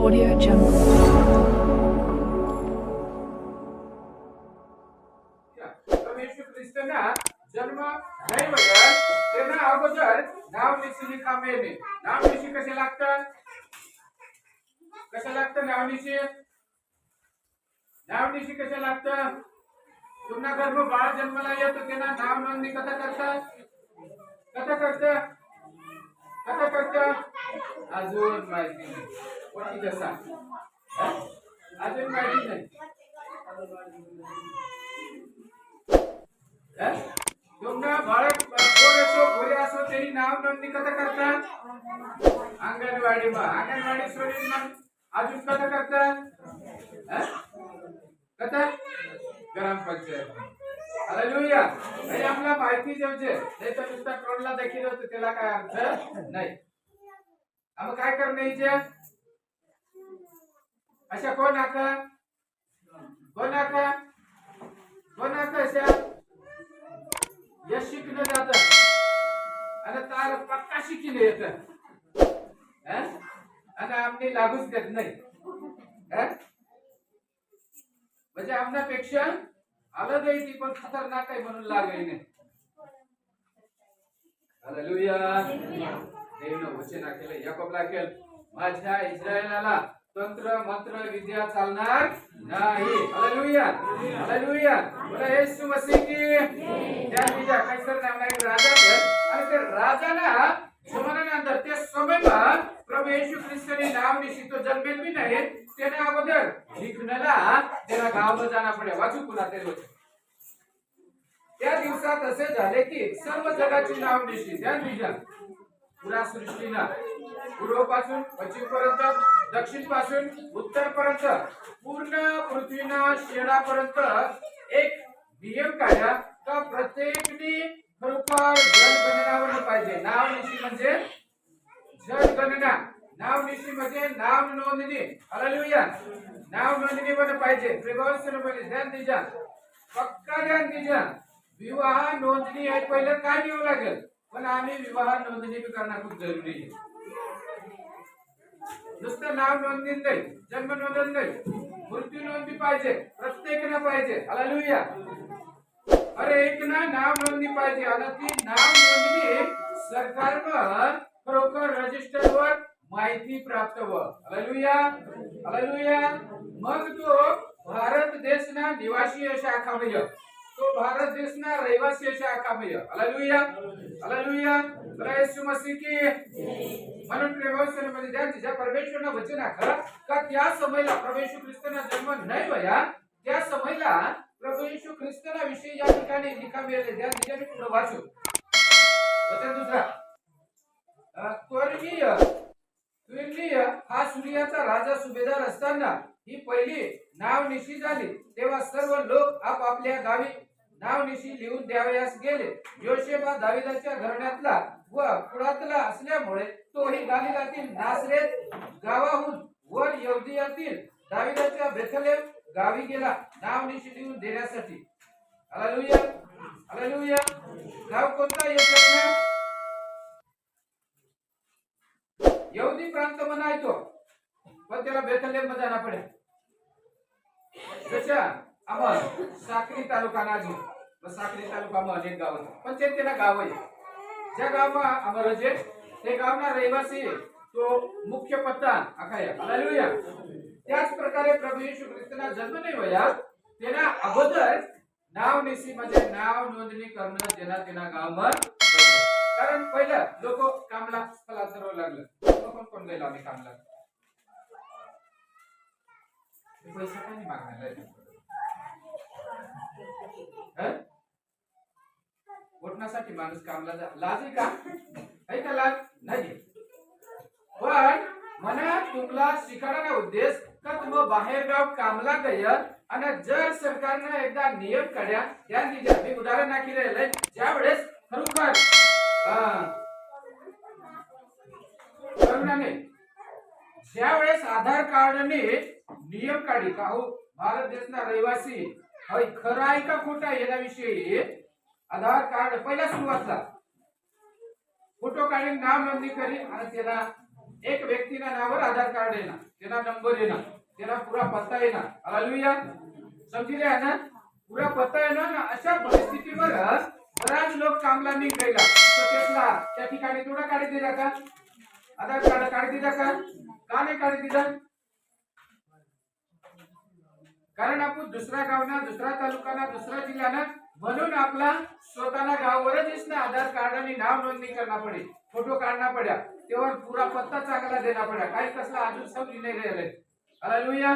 Audio Jungle. येशू ख्रिस्तना जन्म नाही वयात त्यांना अगोदर नाव निश्चित कामेने नाव निश्चित कसे लागतात नाव निश्चित कसे लागतं पुन्हा गर्भ बाळ जन्माला येतो त्यांना नाव नोंदणी कथा करतं अजून माहिती नाही कोणी जसा अजून माहिती नाही तुमना बाळक गोड असो गोरे असो त्यांनी नाव नोंदणी कथा करतात अंगणवाडी सोडून मग अजून कथा करतात कथा ग्रामपंचायत हालेलुया आणि आम्हाला माहिती देऊचे नाही तर नुसता टोळला देखील होतं त्याला काय अर्थ नाही आम्ही काय करण्याचे अशा कोण आका अशा यश शिकणं जात आणि तार पक्का शिकले येत आणि आम्ही लागूच देत नाही म्हणजे आमच्यापेक्षा अलग आहे ती पण खतरनाक आहे म्हणून लागाय नाही हालेलुया देवनं वचन केलं याकोबला केलं माझ्या इस्रायलाला तंत्र मंत्र विद्या चालणार नाही हालेलुया बोला येशू मसीह की त्या बीजा कैसर नामना एक राजा है आणि ते राजाला जमान्यानंतर त्या समयमा प्रभू येशू ख्रिस्ताने नाव निश्चित तो जन्मेल भी नाही त्याने अगोदर लिखण्याला त्याला गावाला जाणं पडे वाचू पुन्हा ते होते त्या दिवसात असे झाले की सर्व जगाची नाव निश्चित त्या बीजा पुरा सृष्टीला पूर्वपासून पश्चिमपर्यंत दक्षिणपासून उत्तरपर्यंत पूर्ण पृथ्वीना शेणापर्यंत एक नियम काढा का प्रत्येकने खरोखर जनगणना पाहिजे नाव निश्चित म्हणजे जनगणना नाव निश्चित म्हणजे नाव नोंदणी हालेलुया नाव नोंदणी पण पाहिजे प्रेमावसन बोले ध्यान दीजा पक्का ध्यान दीजा विवाह नोंदणी आहे पहिलं काय देऊ लागेल पण आम्ही विवाह नोंदणी भी करणं खूप जरुरी आहे नुसतं नाव नोंदणी नाही जन्म नोंदणी नाही मृत्यू नोंदणी पाहिजे प्रत्येकाने पाहिजे हालेलुया अरे एक ना नाव नोंदणी पाहिजे आणि ती नाव नोंदणी सरकारनं खरोखर रजिस्टरवर माहिती प्राप्त हो हालेलुया मग तो भारत देशना निवासी अशा आखामय तो भारत देशना रहिवासी अशा आखामय हालेलुया येशू मसीह की म्हणून प्रेमावसन मध्ये ज्या परमेश्वरनं वचन आखलं का त्या समयला प्रभू येशू ख्रिस्ताचा जन्म नाही व्हाया त्या समयला प्रभू येशू ख्रिस्ताना विषयी या ठिकाणी लिखामेले त्या ठिकाणी पुढे वाचू वचन दुसरा क्विरलिय हा सूर्याचा राजा सुभेदार असताना ही पहिली नाव निशी झाली तेव्हा सर्व लोक आपापल्या गावी नाव निशी लिहून द्यावयास गेले योसेफ हा दाविदाच्या घराण्यातला व कुळातला असल्यामुळे तोही गालिलातील नासरेत गावाहून वर यहूदियातील दाविदाच्या बेथलेम गावी गेला नाव निशी लिहून देण्यासाठी हालेलुया गाव कोणता येतो यहूदी प्रांत म्हणायचो पण त्याला बेथलेम मध्ये जाणं पडेल जशा आम्हाला साक्री तालुका नाजी साक्री तालुका अनेक गाव पण ते त्याला गाव आहे ज्या गावा आम्हाला जे ते गावना रहिवासी तो मुख्य पत्ता आखाया हालेलुया त्याच प्रकारे प्रभू येशू ख्रिस्ताचा जन्म नाही व्हाया त्याला अगोदर नाव निशी म्हणजे नाव नोंदणी करणं त्यांना गावात कारण पहिलं लोक कामला स्थलांतर लागलं कोण गेला आम्ही कामला पैसा काय नाही मागणार उठण्यासाठी माणूस कामला लाज आहे का लाज नाही पण मना तुमला शिकायला उद्देश का तुम बाहेर गाव कामला गय आणि जर सरकारने एकदा नियम काढ्या त्या मी उदाहरण दाखवले ज्या वेळेस खरोखर तरुणाने ज्या वेळेस आधार कार्डने नियम काढी का हो भारत देशना रहिवासी खरा आहे का खोटा याविषयी आधार कार्ड पहिल्या सुरुवातला फोटो काढून नाव नोंदणी करी आणि त्याला एक व्यक्तीना नावावर आधार कार्ड येणार, तेना नंबर येणार, तेना पुरा पत्ता येणार. हालेलुया. समजले आहे ना? पुरा पत्ता येणार ना. अशा परिस्थितीवर बराच लोक कामला निघायला तर त्यातला त्या ठिकाणी थोडा काढी दिला का? आधार कार्ड काढी दिला का नाही काढी दिला? कारण आपण दुसऱ्या गावना, दुसऱ्या तालुकाना, दुसऱ्या जिल्ह्याना म्हणून आपला स्वतःला गाववरच ना आधार कार्ड आणि नाव नोंदणी करना पडे, फोटो काढना पड्या, तेव्हा पुरा पत्ता चांगला देना पड्या. काही कसला अजून समजी नाही राहिले. हालेलुया.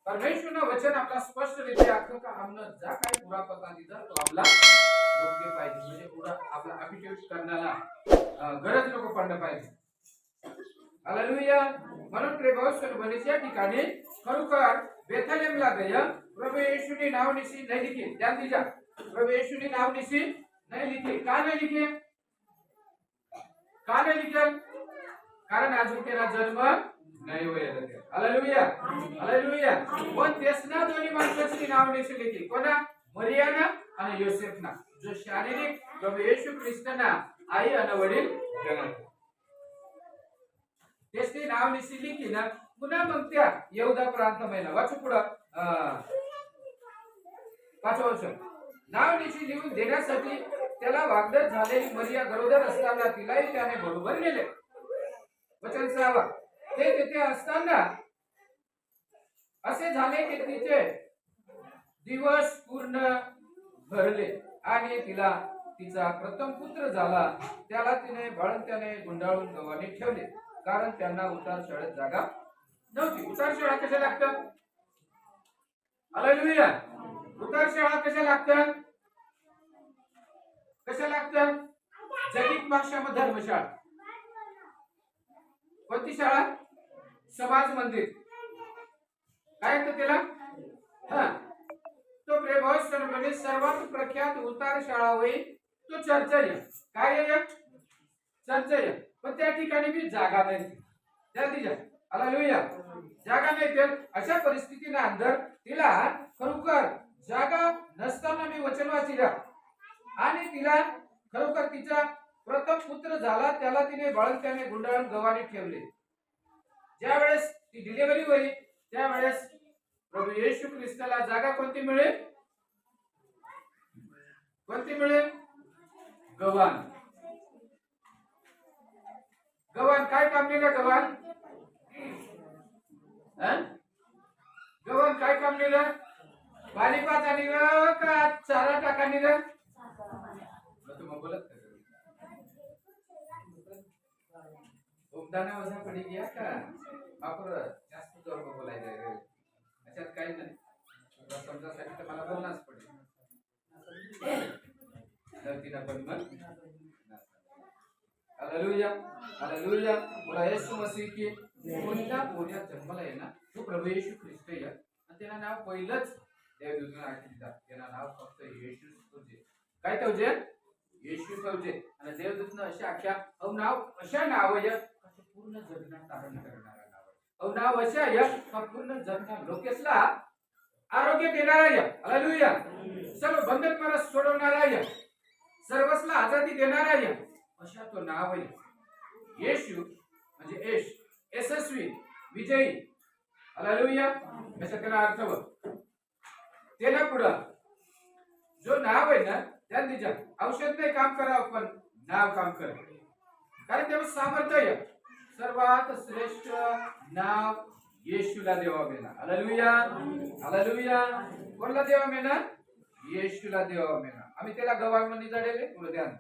परमेश्वरनं वचन आपला स्पष्ट रीत्या का हमनं जा काही पुरा पत्ता दिला तो आपला योग्य पाहिजे, म्हणजे पुरा आपला अफिडेविट करण्याला गरज नको पडणं पाहिजे. हालेलुया. म्हणून प्रेमवशच्या ठिकाणी खरोखर बेथलेमला गया प्रभू येशूनी नाव निशी नाही लिखे. ध्यान दीजा. प्रभू येशूनी नाव निशी नाही लिखे. का नाही लिखे? का नाही लिखे? कारण अजून त्याला जन्म नाही होईल. हालेलुया. हालेलुया. पण तेसना दोन्ही माणसाची नाव निशी लिखे. कोणा? मरियाना आणि योसेफना, जो शारीरिक प्रभू येशू ख्रिस्तना आई आणि वडील गणत. तेसनी नाव निशी लिखी ना. पुन्हा मग त्या यहूदा प्रांत महिना वाचू पुढं 5 वर्ष नाव निशी लिहून देण्यासाठी त्याला वागदत झालेली मरिया गरोदर असताना तिलाही त्याने बरोबर नेले. वचन 6. ते तिथे असताना असे झाले की तिचे दिवस पूर्ण भरले आणि तिला तिचा प्रथम पुत्र झाला. त्याला तिने बाळंत्याने गुंडाळून गव्हाणे ठेवले, कारण त्यांना उतार शाळेत जागा नव्हती. उतार शाळा कशा लागतात? हालेलुया. उतार शाळा कशा लागतात? कशा लागतात? जगतिक भाषामध्ये धर्मशाळा. कोणती शाळा? समाज मंदिर. काय म्हणतात त्याला? तो प्रेमवशमध्ये सर्वात प्रख्यात उतार शाळा होई तो चर्चय. काय आहे? चर्चय. पण त्या ठिकाणी भी जागा नाही. त्या हालेलुया. जागा नाही. तर अशा परिस्थितीने अंदर तिला खरोखर जागा नसताना मी वचन वाचिला आणि तिला खरोखर तिचा प्रथम पुत्र झाला. त्याला तिने बाळंत्याने गुंडाळून गव्हाणे ठेवले. ज्या वेळेस ती डिलिव्हरी होईल त्यावेळेस प्रभू येशू ख्रिस्ताला जागा कोणती मिळेल? कोणती मिळेल? गव्हाण. गव्हाण काय काम केलं? गव्हाण गव्हाण काय काम केलं? पाणी पाजा निघ का चारा टाका निघ? उपदाना वजा पडी गया का? वापर जास्त जोर बोलायचं. अशात काही नाही. समजासाठी तर मला बोलणारच पडेल. धरतीला पण मन. हालेलुया. हालेलुया. बोला येशू मसीह की कोणत्या पोऱ्यात जन्माला आहे ना तो प्रभू येशू ख्रिस्त आहे. आणि त्याला नाव पहिलंच देवदूताने आखितात. त्याला नाव फक्त येशूच ठेवजे. काय ठेवजे? येशू ठेवजे. आणि देवदूतनं अशा आख्या नाव अशा नाव आहे पूर्ण जगना तारण करणारा नाव. नाव अशा आहे का पूर्ण जगना लोकेसला आरोग्य देणारा आहे. हालेलुया. सर्व बंधन मला सोडवणारा आहे. सर्वस्ला आजादी देणारा आहे. अशा तो नाव आहे. येशू म्हणजे यश, यशस्वी, विजयी. हालेलुया. असा त्याला अर्थ बघ. त्याला पुढं जो नाव आहे ना त्या दिजा औषध नाही काम करा पण नाव काम कर. कारण त्याला सामर्थ्य आहे. सर्वात श्रेष्ठ नाव येशूला देवा मेना. हालेलुया. हालेलुया. कोणला देवा मेना? येशूला देवा मेना. आम्ही त्याला गव्हाण म्हणी जडेले पुढे ध्यान.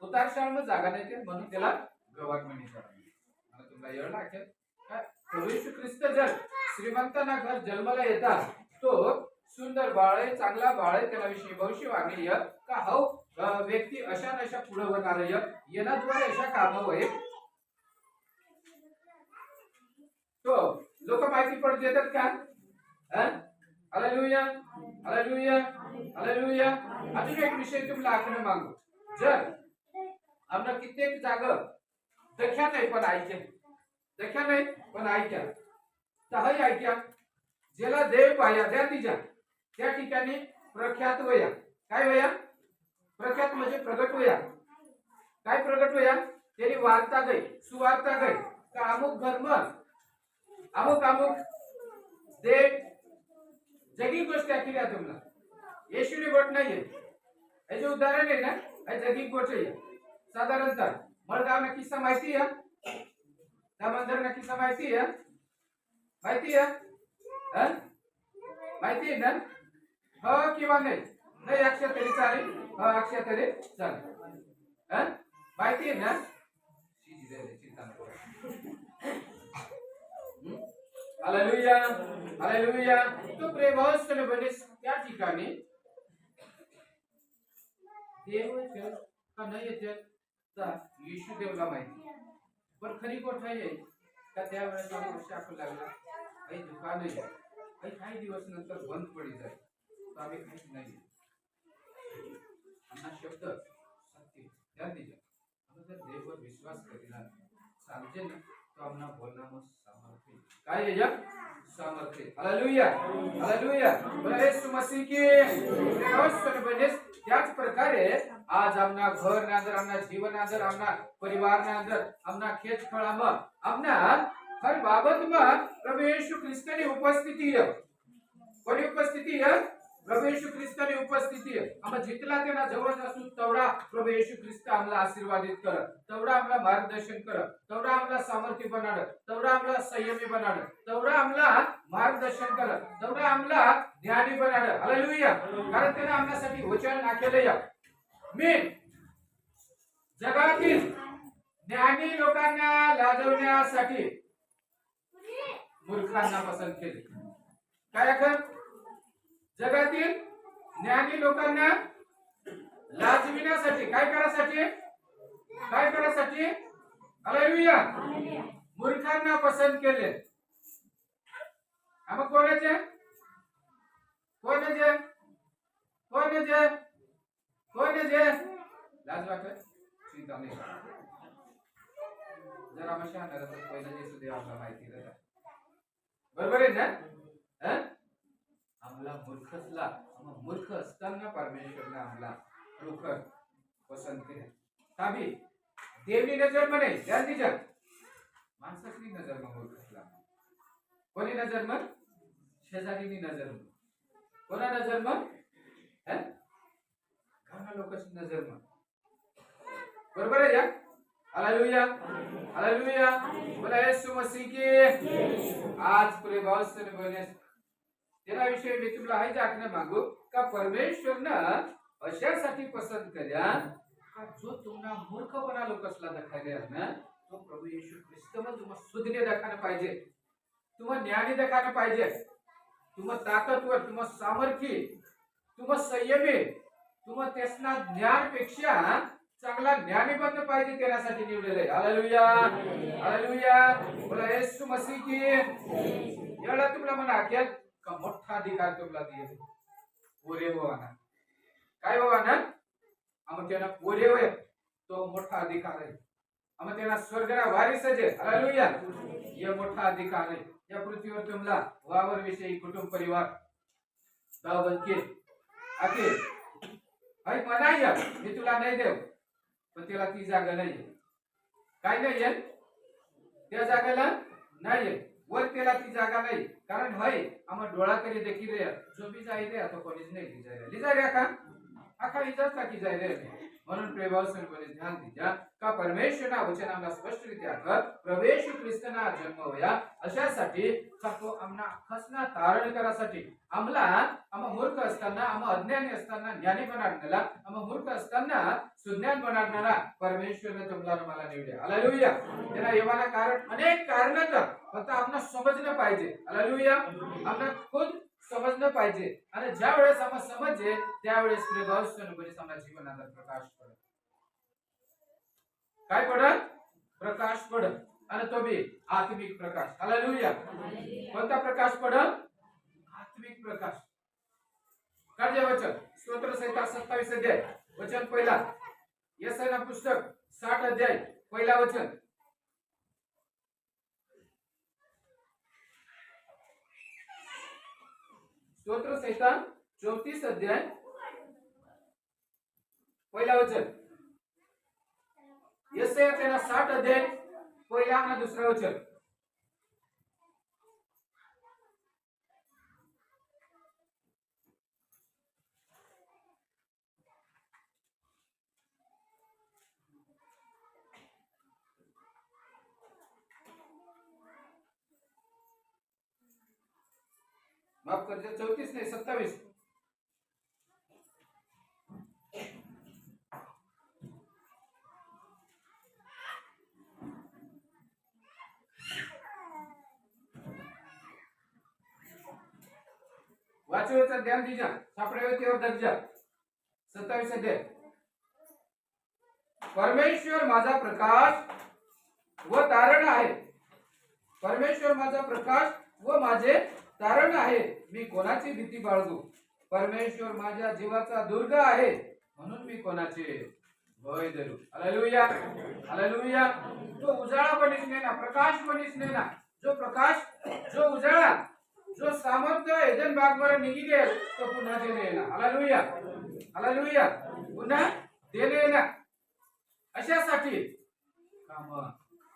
उतार शाळेमध्ये जागा नाही म्हणून त्याला गव्हाण म्हणी जडले. मला तुम्हाला एवढं लागेल प्रभू येशू ख्रिस्त जर श्रीमंतांना घर जन्माला येतात तो सुंदर बाळ आहे, चांगला बाळ आहे, त्याला विषयी भविष्यवाणी का हो व्यक्ती अशा नशा पुढे होणार येण्याद्वारे अशा काम होय तो लोक माहिती पडत देतात का? हालेलुया. हालेलुया. हालेलुया. अजून एक विषय तुम्हाला आखणं मागू. जर आम्हाला कित्येक जाग दख्या नाही पण ऐक्या, दख्या नाही पण ऐक्या, तहाही ऐक्या ज्याला देव पाया द्या तिच्या त्या ठिकाणी प्रख्यात वया. काय वया? प्रख्यात म्हणजे प्रगट वया. काय प्रगट होया तेरी वार्ता गई सुवार्ता गई का अमुक धर्म अमुक अमुक देख जगी गोष्ट आखिर तुमला येशूने गोट नाहीये याचे उदाहरण आहे ना हे जगी गोष्ट आहे साधारणतः मळगाव ना किस्सा माहिती आहे त्या मंदिर ना किस्सा माहिती आहे माहिती आहे माहिती आहे ना हो किंवा नाही नाही अक्षर तरी चालेल हो अक्षर तरी चालेल माहिती आहे ना चिंता नको हालेलुया हालेलुया तो प्रेमस्थान बने त्या ठिकाणी देव येते का नाही येते येशू देवला माहिती पण खरी गोष्ट आहे का त्यावेळेस शाख लागला काही दुकान आहे काही दिवस नंतर बंद पडी जाईल तर आम्ही काहीच नाही आम्हा शब्द सत्य ध्यान दीजिए हम जर देववर विश्वास करेला समझे ना तो अपना बोलना मत सामर्थ्य काय है जब सामर्थ्य हालेलुया हालेलुया बोला येशू मसीह की व्यवस्था बने त्याच प्रकारे आज आमना घर ना अंदर आमना जीवन अंदर आमना परिवार ना अंदर आमना खेत खळाમાં आमना हर बाबतમાં प्रभु येशू ख्रिस्तની उपस्थिति है कोणी उपस्थिति है प्रभु येशू ख्रिस्तની उपस्थिति है आम्हा जितला तेना जवळ असू तेवढा प्रभु येशू ख्रिस्त आम्हाला आशीर्वादित कर तेवढा आम्हाला मार्गदर्शन कर तेवढा आम्हाला सामर्थ्य बनाड तेवढा आम्हाला संयमी बनाड तेवढा आम्हाला मार्गदर्शन कर तेवढा आम्हाला ज्ञानी बनाड हालेलुया कारण त्याने आमच्यासाठी वचन नाकेले या मी जगातील ज्ञानी लोकांना लाजवण्यासाठी मूर्खांना पसंत केले काय अखर जगातील ज्ञानी लोकांना लाजविण्यासाठी काय करासाठी हालेलुया मूर्खांना पसंत केले मग कोणाचे कोणाचे कोणाचे कोणाचे लाज वाटत चिंता नाही जर आम्हाला शहाणा पहिला येशू देव आम्हाला माहिती देता बरोबर आहे ना आम्हाला मूर्खसला मूर्ख असताना परमेश्वरने आम्हाला लवकर पसंत केले ताबी देवनी नजर म्हणे ध्यान दीजिए माणसाची नजर मग मूर्खसला कोणी नजर मग शेजारीनी नजर मग कोणा नजर मग घरना लोकांची नजर मग बरोबर आहे या हालेलुया हालेलुया बोला येशू मसीह की आज पूरे भावस्थान बने तेरा विषय मी तुला हाय जाकने मागू का परमेश्वरनं अशासाठी पसंत कर्या का जो तुम्हाला मूर्खपणा लोकसला दाखवले ना तो प्रभु येशू ख्रिस्तमध्ये तुम्हाला सुधने दाखवणे पाहिजे तुम्हाला ज्ञानी दाखवणे पाहिजे तुम्हाला ताकदवर तुम्हाला सामर्थ्य तुम्हाला संयमी तुम्हाला त्यासना ज्ञानपेक्षा चांगला ज्ञानी बनलं पाहिजे त्यासाठी निवडले हालेलुया हालेलुया बोला येशू मसीह की एवढा तुम्हाला म्हणा केल का मोठा अधिकार तुम्हाला दिले पोरे होवाना काय होवाना आम्ही त्यांना पोरे होय तो मोठा अधिकार आहे आम्ही त्यांना स्वर्गना वारिस आहे हालेलुया ये मोठा अधिकार आहे या पृथ्वीवर तुम्हाला वावर विषयी कुटुंब परिवार दावबंदके आके हाय म्हणाया मी तुला नाही देव पण त्याला ती जागा नाहीये काय नाहीये त्या जागेला नाहीये वर त्याला ती जागा नाही कारण भाई आम्हा डोळा करी देखील रे जो भी जाई रे आता कोणीच नाही लिजा रे का आखा इजाच का की जाई रे म्हणून प्रेमासन कोणी ध्यान दीजा का परमेश्वरना वचन आम्हाला स्पष्टरित्या कर प्रवेश ख्रिस्तना जन्म होया अशासाठी का तो आम्हाला खसना तारण करासाठी आम्हा मूर्ख असताना आम्हा अज्ञानी असताना ज्ञानी बनाडणारा आम्हा मूर्ख असताना सुज्ञान बनाडणारा परमेश्वरने तुम्हाला मला निवडले हालेलुया त्याला येवाना कारण अनेक कारणात फक्त आपण समजलं पाहिजे हालेलुया आपण खुद समजलं पाहिजे आणि ज्या वेळेस आपण समजे त्यावेळेस आम्हाला जीवनात प्रकाश पडत काय पडत प्रकाश पडत आणि तो भी आत्मिक प्रकाश हालेलुया कोणता प्रकाश पडत आत्मिक प्रकाश काय वचन स्तोत्र संहिता 27 अध्याय वचन पहिला यशाया पुस्तक 60 अध्याय पहिला वचन स्तोत्र संहिता 34 अध्याय पहिला वचन यशया त्याला 60 अध्याय पहिला आणि दुसरा वचन. माफ करते 34 नाही 27. वाचवायचं ध्यान दीजा. सापडेवरती और दर्जा 27 अध्याय. परमेश्वर माझा प्रकाश व तारण आहे. परमेश्वर माझा प्रकाश व माझे तारण आहे. मी कोणाची भीती बाळगू. परमेश्वर माझ्या जीवाचा दुर्ग आहे म्हणून मी कोणाचे भय धरू. Hallelujah hallelujah. तो उजाळा बनीस नाही ना, प्रकाश बनीस नाही ना. जो प्रकाश, जो उजाळा, जो सामर्थ्य एदन बागवर निघी गेल तो पुन्हा देणे ना. Hallelujah hallelujah. पुन्हा देणे ना. अशासाठी काम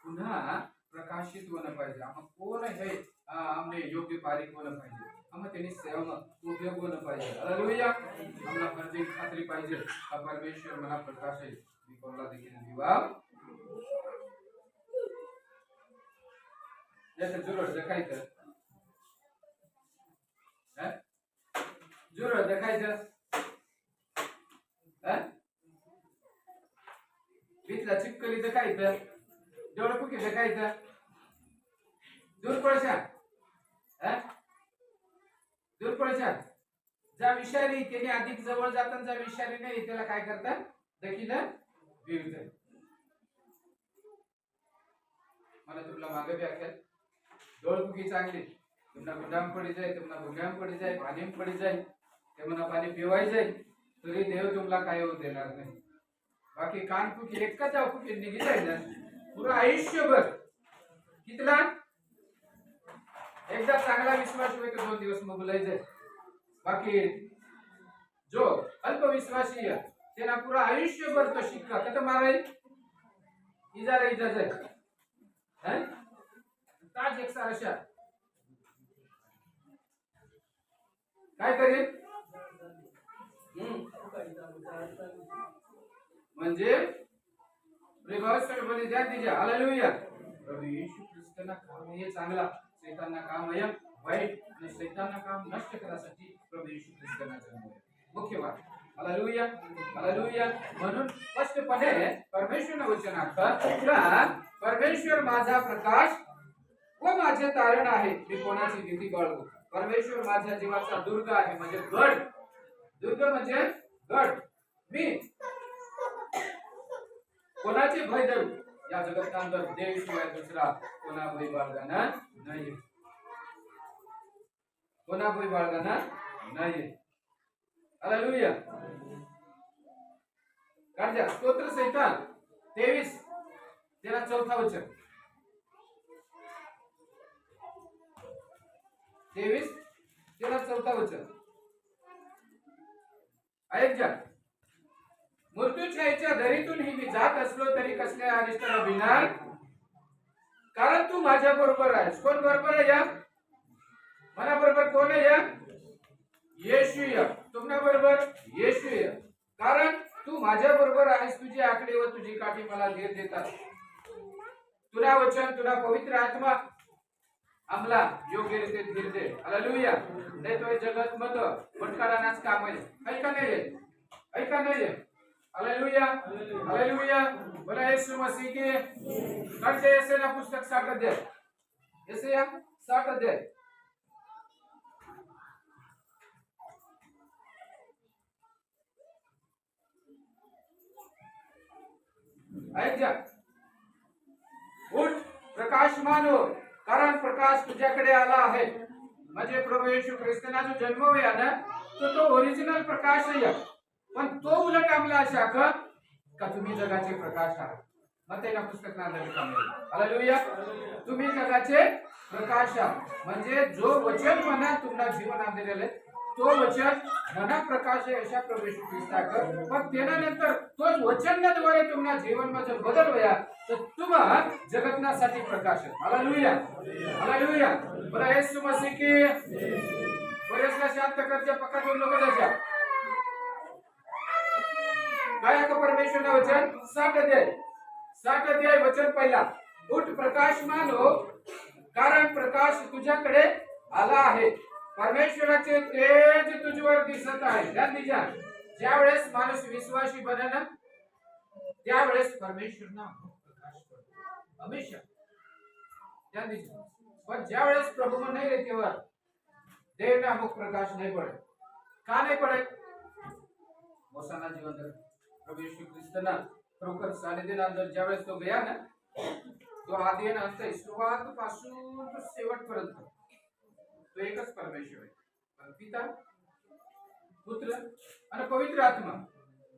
पुन्हा प्रकाशित होणं पाहिजे. आम्हा कोण आहे आमने योग्य पारिक होणं पाहिजे. आम्हा त्यांनी सेवा उपयोग होणं पाहिजे. हालेलुया. आम्हाला फर्जी खात्री पाहिजे हा परमेश्वर मला प्रकाश आहे. मी कोणाला देखील दिवा याचं जरूर देखायचं. जरूर देखायचं. बीतला चिपकली देखायचं. डोळे कुठे देखायचं. दूर पडशा दूर पडशा. ज्या विषारी त्याने अधिक जवळ जातात, ज्या विषारी नाही त्याला काय करतात देखील विरत. मला तुला मागे बी अखेल डोळपुकी चांगली तुम्हाला गुंडाम पडी जाय, तुम्हाला गुंडाम पडी जाय, पाणी पडी जाय, ते म्हणा पाणी पिवाय जाय तरी देव तुम्हाला काय होऊ देणार नाही. बाकी कानपुकी एकच अवपुकी निघी जाय ना पुरं आयुष्यभर. कितला एकदा चांगला विश्वास होईल तर 2 दिवस मग बोलायचं. बाकी जो अल्पविश्वासी आहे त्याला पुरा आयुष्यभर तो शिक्का कत माराय इजा जाय. ताज एक सारशा काय करेल म्हणजे प्रेमास्कर द्या तिच्या. हालेलुया. प्रभू येशू ख्रिस्ताना काम हे चांगला, शैतानना काम आहे वाईट आणि शैतानना काम नष्ट करण्यासाठी प्रभू येशू ख्रिस्ताना जन्म मुख्य बात. Hallelujah hallelujah. म्हणून स्पष्टपणे परमेश्वरने वचनात परमेश्वर माझा प्रकाश व माझे तारण आहे. मी कोणाची भीती बाळगू. परमेश्वर माझ्या जीवाचा दुर्ग आहे म्हणजे गड. दुर्ग म्हणजे गड. मी कोणाचे भय धरू. या जगतांतर देवाशिवाय दुसरा कोणा भय बाळगणा नाही. कोणा भय बाळगणा नाही. हालेलुया. काढजा स्तोत्र संहिता 23 त्याला 4था वचन. 23 त्याला 4था वचन. ऐक जा. मृत्यूच्या दरीतूनही मी जात असलो तरी कसल्या अनिष्टाला भिणार, कारण तू माझ्या बरोबर आहेस. कोण बरोबर आहे या मला बरोबर कोण आहे या येशू या. तुमच्या बरोबर येशू या. कारण तू माझ्या बरोबर आहेस. तुझी आकडे व तुझी काठी मला धीर देतात. तुला वचन तुला पवित्र आत्मा आम्हाला योग्य रीते धीर दे. हालेलुया. नाही तो जगत मत भटकारानाच काम आहे. ऐका नाही ऐका नाही. Hallelujah hallelujah. बोला येशू मसीह की करते. यशाया पुस्तक 60 अध्याय. यशाया 60 अध्याय. ऐक जा. उठ प्रकाशमान हो कारण प्रकाश तुझ्याकडे आला आहे. म्हणजे प्रभू येशू ख्रिस्ताना जो जन्म होया ना तो ओरिजिनल प्रकाश आहे. पण तो उलट आम्हाला अशा का तुम्ही जगाचे प्रकाश आहात. मग त्याला पुस्तक हालेलुया. तुम्ही जगाचे प्रकाश आहात म्हणजे जो वचन म्हणा तुम्हाला जीवन दिलेले तो वचन मना प्रकाश अशा प्रवेश ख्रिस्ताकर पण त्यानंतर तोच वचनाद्वारे तुम्हाला जीवनमध्ये बदल व्हाया तर तुम्हा जगतनासाठी प्रकाश हालेलुया हालेलुया बरं येशू मसीह की बरेचला शांत करच्या पक्का लोक जायच्या काय का परमेश्वर वचन 60 अध्याय वचन पहिला उठ प्रकाशमान हो कारण प्रकाश तुझ्याकडे आला आहे परमेश्वराचे तेज तुझ्यावर दिसत आहे ज्या वेळेस माणूस विश्वासी बनेल त्यावेळेस परमेश्वरना प्रकाश पडतो हमेशा पण ज्या वेळेस प्रभु नाही रे तेव्हा देवना मुख प्रकाश नहीं पड़े का नहीं पड़े मोसाना जीवन प्रभु यीशु ख्रिस्तना खरोखर सानिध्यात अंदर ज्यावेळेस तो गया ना तो आधी आणि अंत सुरुवात पासून तो शेवटपर्यंत तो एकच परमेश्वर आहे पिता पुत्र आणि पवित्र आत्मा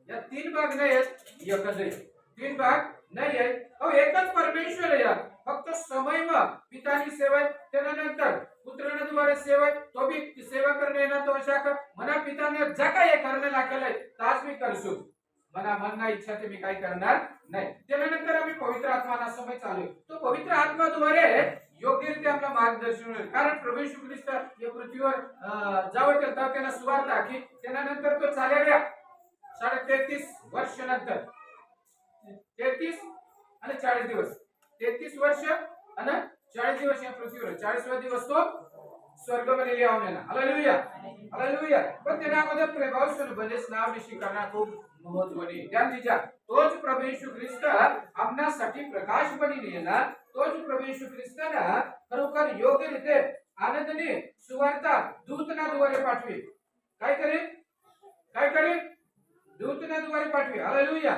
या तीन भाग नाही आहेत एकच आहे तीन भाग नाही आहेत तो एकच परमेश्वर आहे फक्त समयमा पितानी सेवा त्यानंतर पुत्राने द्वारे सेवा तो भी सेवा करने ना तो अशा का मना पिताने जा काय करणे लागले तास मी करसू मना मन इच्छा ते मी काय करणार नाही त्यानंतर आम्ही पवित्र आत्माना समय चालू तो पवित्र आत्मा द्वारे योग्यरित्या आपला मार्गदर्शन होईल कारण प्रभू येशू ख्रिस्त या पृथ्वीवर जावं तेव्हा त्यांना सुवार्ता की त्यानंतर तो चालला गया 33.5 वर्ष नंतर 33 आणि 40 दिवस 33 वर्ष आणि 40 दिवस या पृथ्वीवर 40वा दिवस तो स्वर्गमध्ये लिहावं नेला हालेलुया हालेलुया पण त्यामध्ये प्रभावशाली बनेच नाव निश्चित करना खूप महत्त्वानी ध्यान दीजा तोच प्रभु येशू ख्रिस्त आपणासाठी प्रकाश बनी नेला तोच प्रभु येशू ख्रिस्ताना खरोखर योग्य रीते आनंदने सुवार्ता दूतना द्वारे पाठवी काय करे दूतना द्वारे पाठवी हालेलुया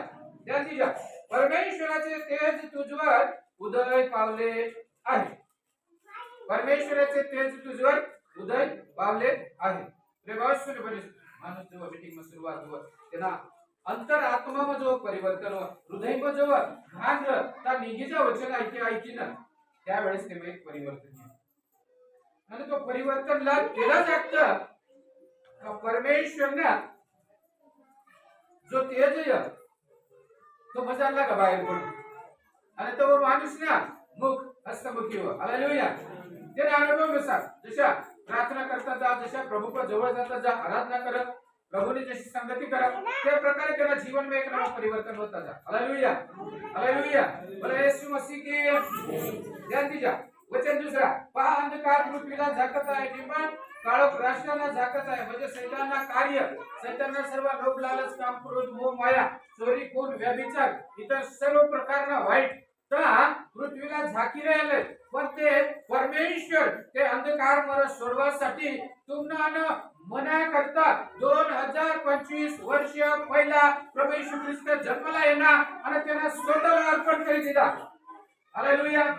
ध्यान दीजा परमेश्वराचे तेज तुझवर उदय पावले आहे परमेश्वराचे तेज तुझवर उदय पावले आहे प्रभावशाली बने माणूस जेव्हा मीटिंग में सुरुवात हुआ तेना अंतर आत्मा में जो परिवर्तन हुआ हृदय में जो घाण त्या निगीचं वचन ऐकी ना त्यावेळेस ते एक परिवर्तन आणि तो परिवर्तनला केला जातं परमेश्वरना जो तेज आहे तो मजाला का बाहेर पडतो आणि तो माणूस ना मुख हस्तमुखी हो हालेलुया ते अनुभव नुसार जशा प्रार्थना करता जा जशा प्रभूच्या जवळ जाता जा आराधना करा प्रभूने जशी संगती करा त्या प्रकारे त्याला जीवन में एक नवा परिवर्तन होता जा हालेलुया हालेलुया बोला येशू मसीह की ध्यान दीजा वचन दुसरा पहा अंधकार पृथ्वीला झाकत आहे किंवा काळोख राष्ट्राला झाकत आहे म्हणजे शैतानना कार्य शैतानना सर्व लोभ लालच काम क्रोध मोह माया चोरी खून व्यभिचार इतर सर्व प्रकारना वाईट पृथ्वीला झाकी राहिले पण ते परमेश्वर ते अंधकार मर सोडवासाठी तुम्हाला मना करता 2025 वर्ष पहिला प्रभू येशू ख्रिस्त जन्माला येणार आणि त्यांना स्वतःला अर्पण करी दिला हालेलुया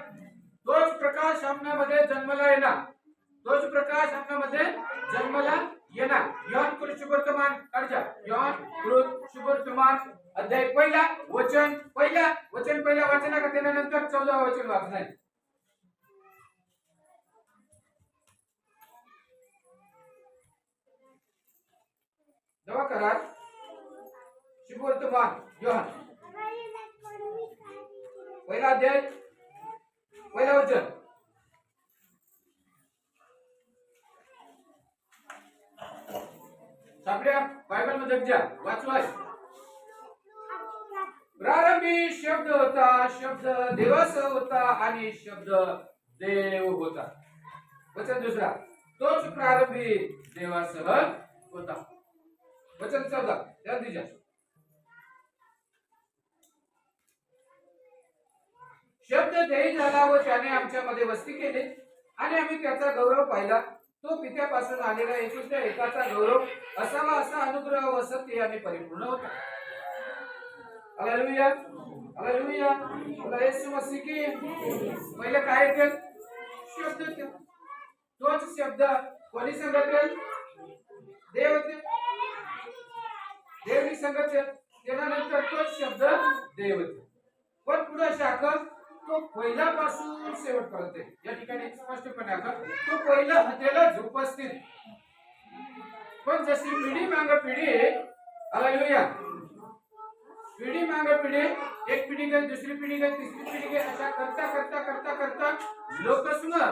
तोच प्रकाश आपणामध्ये जन्माला येणार तोच प्रकाश आपणामध्ये जन्माला येणार योहान कृत शुभवर्तमान काढजा योहान कृत शुभवर्तमान अध्याय पहिला वचन पहिला वाचना का त्यानंतर 14 वचन वाचणार दवा करा शुभवर्तमान योहान पहिला अध्याय पहिला वचन सापड्या बायबल मध्ये जा वाचवाय प्रारंभी शब्द होता शब्द देवासह होता आणि शब्द देव होता वचन दुसरा तोच प्रारंभी देवासह होता वचन 14 ध्यान दीजा शब्द देह झाला व त्याने आमच्यामध्ये वस्ती केली आणि आम्ही त्याचा गौरव पाहिला तो पित्यापासून आलेला एकुलत्या एकाचा गौरव असावा असा अनुग्रह व सत्य याने परिपूर्ण होता हालेलुया हालेलुया बोला येशू मसीह की पहिले काय केलं शब्द तोच शब्द कोणी सांगितलं देवनी सांगितलं त्यानंतर तोच शब्द देव पण पुढे शाखा तो पहिल्यापासून शेवटपर्यंत या ठिकाणी स्पष्टपणे तो पहिला हत्याला उपस्थित पण जशी पिढी मागे पिढी, हालेलुया, पिढी मागे पिढी, एक पिढी गई, दुसरी पिढी गई, तिसरी पिढी गई, अशा करता करता करता करता लोक सुद्धा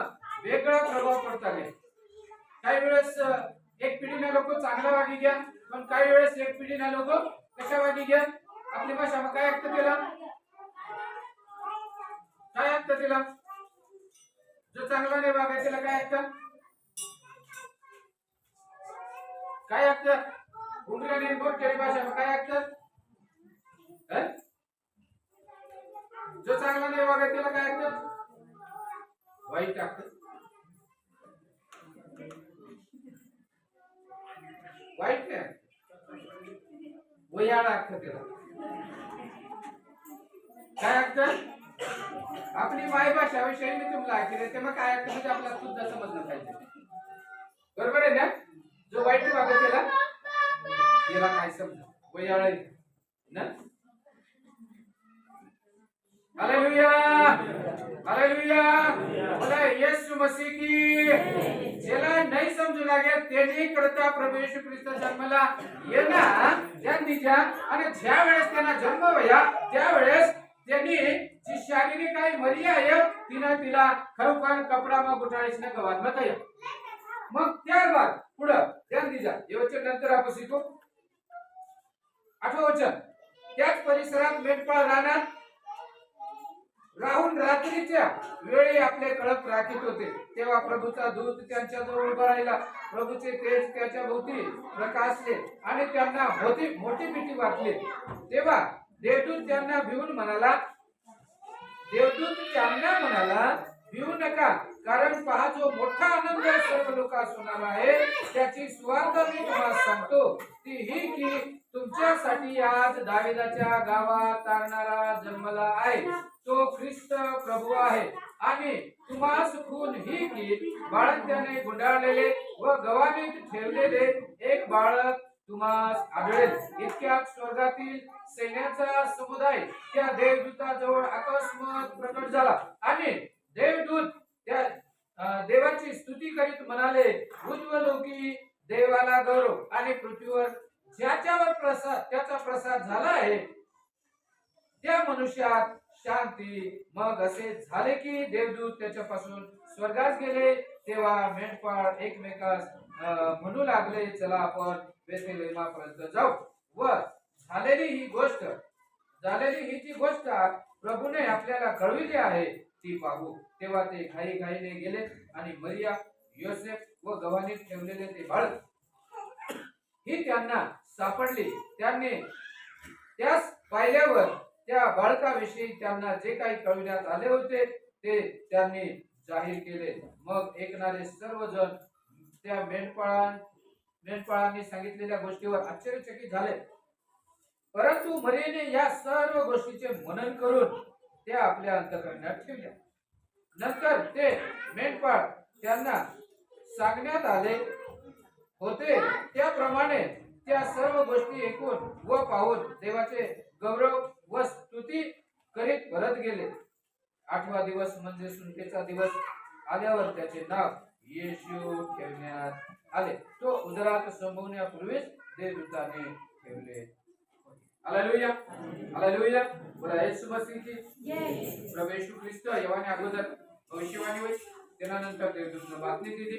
वेगळा प्रभाव पडता गए. काही वेळेस एक पिढीने लोक चांगला वागी घ्या, पण काही वेळेस एक पिढीने लोक कशा वागी घ्या. आपली भाषा काय अर्थ केला, काय अर्थ केला, जो चांगला नाही वागाय त्याला काय अर्थ, काय अर्थ, उंगल्याने बोट केली भाषा काय अर्थ, जो चांगला नाही वागाय त्याला काय अर्थ, वाईट अर्थ, वाईट काय, वयाळ अर्थ त्याला काय अर्थ. आपली मायभाषा विषयी मी तुम्हाला ऐकले तेव्हा काय अर्थ म्हणजे आपल्याला सुद्धा समजलं पाहिजे, बरोबर आहे ना. जो वाईट वागत त्याला काय समजा, वयाळ ना. हालेलुया, हालेलुया, बोला यीशु मसीह की. ज्याला नाही समजू लागेल त्याने करता प्रभू येशू ख्रिस्त जन्माला येणार त्यांनीच्या, आणि ज्या वेळेस त्यांना जन्म व्हाया त्यावेळेस त्यांनी जी शारीरिक आहे मरिया आहे तिला खरोखर कपडाમાં गुठाळीसने गवात आहे. मग त्याबाद पुढं ध्यान दीजा, हे वचन नंतर आपण शिकू. 8वं वचन, त्याच परिसरात मेंढपाळ राहून रात्रीच्या वेळी आपले कळप राखीत होते. तेव्हा प्रभूचा दूत त्यांच्या जवळ उभा राहिला. प्रभूचे तेज त्याच्या भोवती प्रकाशले आणि त्यांना मोठी भीती वाटली. तेव्हा देवदूत त्यांना भिवून म्हणाला, भिवू नका, कारण पहा जो मोठा आनंद सर्व लोकांस होणार आहे त्याची सुवार्ता मी तुम्हाला सांगतो ती ही की तुमच्यासाठी आज दाविदाच्या गावात तारणारा जन्मला आहे. तो ख्रिस्त प्रभू आहे. आणि तुम्हास खून ही की बाळंत्याने गुंडाळलेले व गव्हाणीत ठेवलेले एक बाळक तुम्हास आढळेल. इतक्यात स्वर्गातील सैन्याचा समुदाय त्या देवदूताजवळ अकस्मात प्रकट झाला आणि देवदूत त्या देवाची स्तुती करीत म्हणाले, उज्ज्वलोकी देवाला गौरव आणि पृथ्वीवर ज्याच्यावर त्याचा प्रसाद झाला आहे त्या मनुष्यात शांती. मग असे झाले की देवदूत त्याच्यापासून स्वर्गात गेले. तेव्हा मेंढपाळ एकमेकास म्हणू लागले, चला आपण बेथलेहमापर्यंत जाऊ व झालेली ही जी गोष्ट प्रभूने आपल्याला कळविली आहे ती पाहू. तेव्हा ते घाईघाईने गेले आणि मरिया, योसेफ व गव्हाणीत ठेवलेले ते बाळक ही त्यांना सापडली. त्यांनी त्यास पाहिल्यावर त्या बाळकाविषयी त्यांना जे काही कळविण्यात आले होते ते त्यांनी जाहीर केले. मग ऐकणारे सर्वजण त्या मेंढपाळांनी सांगितलेल्या गोष्टीवर आश्चर्यचकित झाले. परंतु मरियेने या सर्व गोष्टीचे मनन करून त्या आपल्या अंतःकरणात ठेवल्या. नंतर ते मेंढपाळ त्यांना सांगण्यात आले होते त्याप्रमाणे त्या सर्व गोष्टी ऐकून व पाहून देवाचे गौरव व स्तुती करीत परत गेले. 8वा दिवस म्हणजे सुंकेचा दिवस आल्यावर त्याचे नाव येशू ठेवण्यात आले. तो उदरात संभवण्यापूर्वीच देवदूताने ठेवले. हालेलुया, हालेलुया, बोला येशू मसीह की जय. प्रभू येशू ख्रिस्त येवाने अगोदर भविष्यवाणी होई, त्यानंतर देवदूतने बातमी दिली.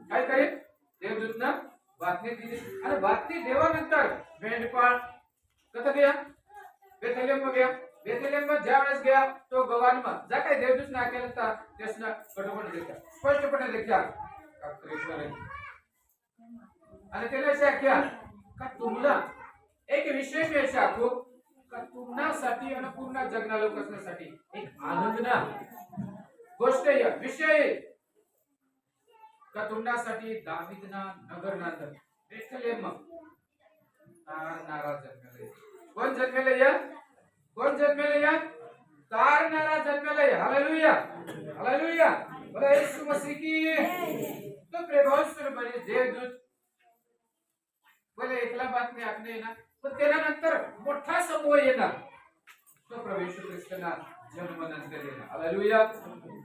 काय करेल, देवदूतने बातमी दिली आणि बातमी देवानंतर मेंढपाळ कथा गया बेथलेहम गया. बेथलेहम ज्या वेळेस गया तो गव्हाणीमा जा काही देवदूत ना केलं तर त्यासना कटोकट देखा स्पष्टपणे देखा आणि त्याला सांगा का तुम्हाला एक विशेष वेळ सांगू का तुम्हासाठी आणि पूर्ण जगना लोक असण्यासाठी एक आनंदना गोष्ट या विषय का तुम्हासाठी दावीदना नगर नांदर बेथलेहम तारणारा जन्मले. कोण जन्मले या, कोण जन्मले या, तारणारा जन्मले. हालेलुया, हालेलुया, बोला येशू मसीह की. तो प्रभावशाली बने देवदूत बोले एकला बातमी आखणे ना पण त्यानंतर मोठा समूह येणार तो प्रभू येशू ख्रिस्ताना जन्मानंतर येणार. Hallelujah,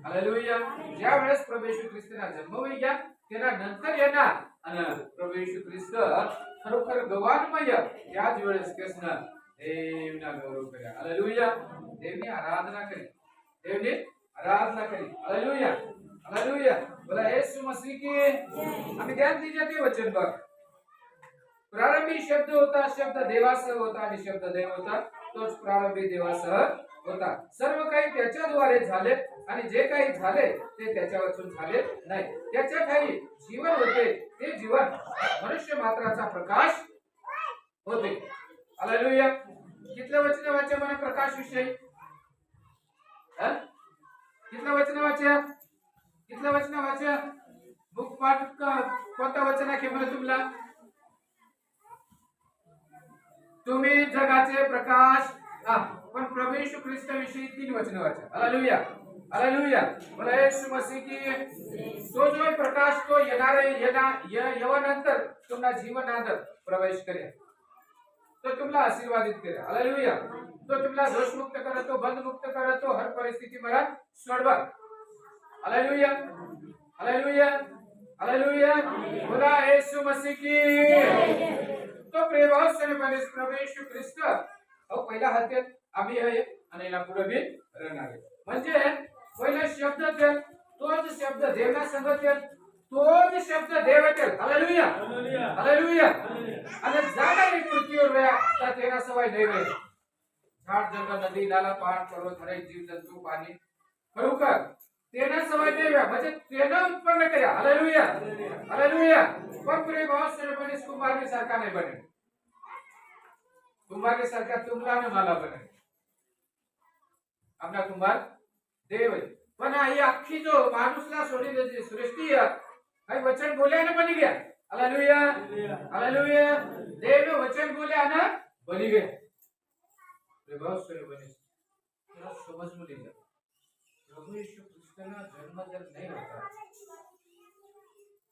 hallelujah. ज्या वेळेस प्रभू येशू ख्रिस्ताना जन्म होई गया तेना नंतर येणार आणि प्रभू येशू ख्रिस्त खरोखर गवानमय त्याच वेळेस केसना देवना गौरव करा. हालेलुया. देवनी आराधना करी. देवनी आराधना करी. हालेलुया. हालेलुया. बोला यीशु मसीह की. आम्ही ध्यान दीजिए ते वचन बघ. प्रारंभी शब्द होता, शब्द देवासह होता आणि शब्द देव होता. तोच प्रारंभी देवासह होता. सर्व काही त्याच्याद्वारे झाले आणि जे काही झाले ते त्याच्या वाचून झाले नाही. त्याच्या काही जीवन होते, ते जीवन मनुष्य मात्राचा प्रकाश होते. हालेलुया. कितले वचन वाचे मला प्रकाश विषयी? कितले वचन वाचे? कितले वचन वाचे? बुक पाठ कोणता वचन आहे मला तुम्हाला? तुम्ही जगाचे प्रकाश. पण प्रभू येशू ख्रिस्त विषयी 3 वचन वाचा. हालेलुया. हालेलुया. बोला येशू मसीह की. तो जो प्रकाश तो येवानंतर तुम्हाला जीवनात प्रवेश करेल. तो तुम्हाला आशीर्वादित करेल. हालेलुया. तो तुम्हाला दोषमुक्त करतो, बंधमुक्त करतो, हर परिस्थिती मला सोडवा. हालेलुया. हालेलुया. हालेलुया. बोला येशू मसीह की. तो प्रेमाने प्रभू येशू ख्रिस्त पहिला हातात आम्ही आहे आणि याला पुढे बी राहणार आहे. म्हणजे पहिला शब्द ते तोच शब्द देवना सांगते, तोच शब्द देव आहे. हालेलुया. हालेलुया. आणि जागा एक पृथ्वीवर वेळा तर तेना सवय देव आहे. झाड जंगल नदी नाला पहाड पर्वत हर एक जीव जंतू पाणी खरोखर तेना सवय देव आहे. म्हणजे तेना उत्पन्न करा. हालेलुया. हालेलुया. पण प्रेमाने कुंभार के सारखा नाही बने. कुंभार के सारखा तुमला ने मला बने. आपला कुंभार देव आहे. पण ही अख्खी जो माणूसला सोडलेली सृष्टी आहे वचन बोल्याने बनी गया. हालेलुया. हालेलुया. देव वचन बोल्या ना बनी गया. बहुत सारे बने थोड़ा समझ में लीजिए. प्रभु यीशु ख्रिस्त का जन्म जब नहीं होता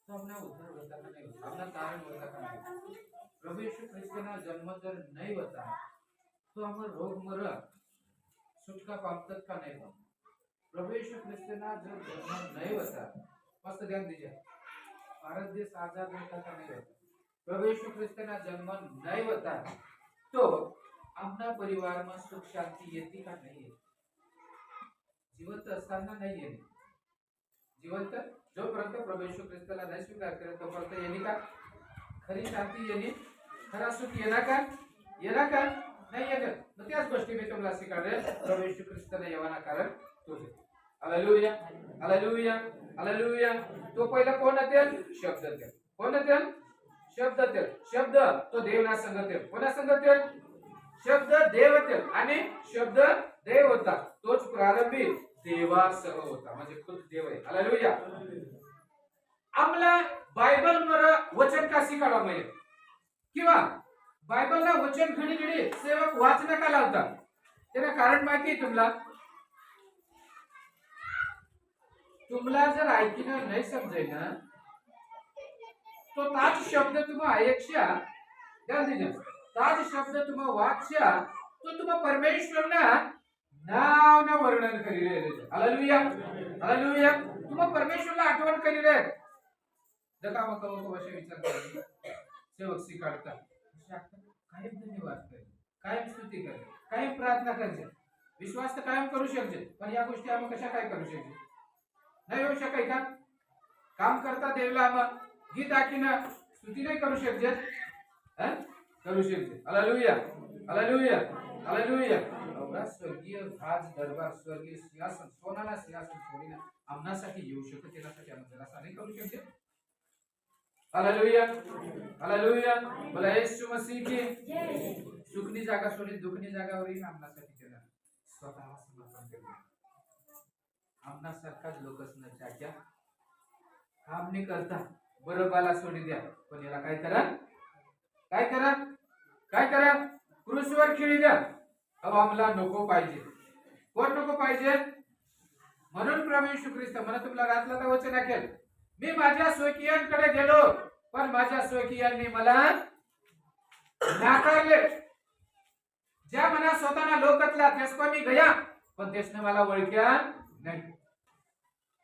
तो हमने उद्धार होता का नहीं होता, अपना कारण होता का नहीं. प्रभु यीशु ख्रिस्त का जन्म जब नहीं होता तो हम रोग मर सुटका पामत का नहीं होता. प्रभु यीशु ख्रिस्त का जब जन्म नहीं होता, मस्त ध्यान दीजिए, भारत देश आजाद होता का नहीं होता. प्रभु यीशु ख्रिस्त का जन्म नहीं होता तो अपना परिवार में सुख शांति येती का नहीं है. जिवंत असताना नहीं है. जिवंत जोपर्यंत प्रभू येशू ख्रिस्ताला नाही स्वीकार करत तोपर्यंत येणे का खरी शांती येणे, खरा सुख येणार का? येणार का? नाही येणार. मग त्याच गोष्टी मी तुम्हाला शिकवले. प्रभू येशू ख्रिस्ताने येवाना कारण तोच. हालेलुया. हालेलुया. हालेलुया. तो पहिला कोण असेल? शब्द असेल. कोण असेल? शब्द असेल. शब्द तो देवना संगतेल. कोणा संगतेल? शब्द देव असेल आणि शब्द देव होता. तोच प्रारंभी देवासह होता. म्हणजे खुद देव आहे. हालेलुया. आम्हाला बायबल मर वचन का शिकायला मिळेल किंवा बायबलला वचन घडी घडी सेवक वाचना का लावतात. त्याला कारण माहिती आहे तुम्हाला? तुम्हाला जर ऐकणं नाही समजेल ना तो ताच शब्द तुम्हा ऐकशा ध्यान दीजिए. ताच शब्द तुम्हा वाचशा तो तुम्हा परमेश्वर ना नाव ना वर्णन करी रहे. हालेलुया. हालेलुया. तुम्हा परमेश्वरला आठवण करी रहे. जगा मग असे विचार करते सेवक शिकाडता कायम धन्यवाद करे, कायम स्तुती करे, कायम प्रार्थना करते. विश्वास तर कायम करू शकते पण या गोष्टी आम्ही कशा काय करू शकते? नाही होऊ शकाय का? काम करता देवला आम्ही गीत आखीनं स्तुती नाही करू शकते. करू शकते. हालेलुया. हालेलुया. हालेलुया. एवढा स्वर्गीय राज दरबार स्वर्गीय सिंहासन सोनाला सिंहासन सोडीने आमनासाठी येऊ शकते. त्यासाठी आम्ही जरा नाही करू शकते. हालेलुया. हालेलुया. बोला येशू मसीह की. सुखनी जागा सोडी दुखनी जागावर येईन आमनासाठी केला. स्वतःला समर्पण केलं. आमनासारखाच लोकच न टाक्या काम नाही करता बरोबाला सोडी द्या. पण याला काय करा? काय करा? काय करा? क्रूसवर खिळी द्या. अब आम्हाला नको पाहिजे. कोण नको पाहिजे? म्हणून प्रभू येशू ख्रिस्त म्हणा तुम्हाला रातला वचन ऐकेल. मी माझ्या स्वकीयांकडे गेलो पण माझ्या स्वकीयांनी मला नाकारले. ज्या मना स्वतःना लोकतला त्यासको मी गया पण त्यासने मला ओळख्या नाही.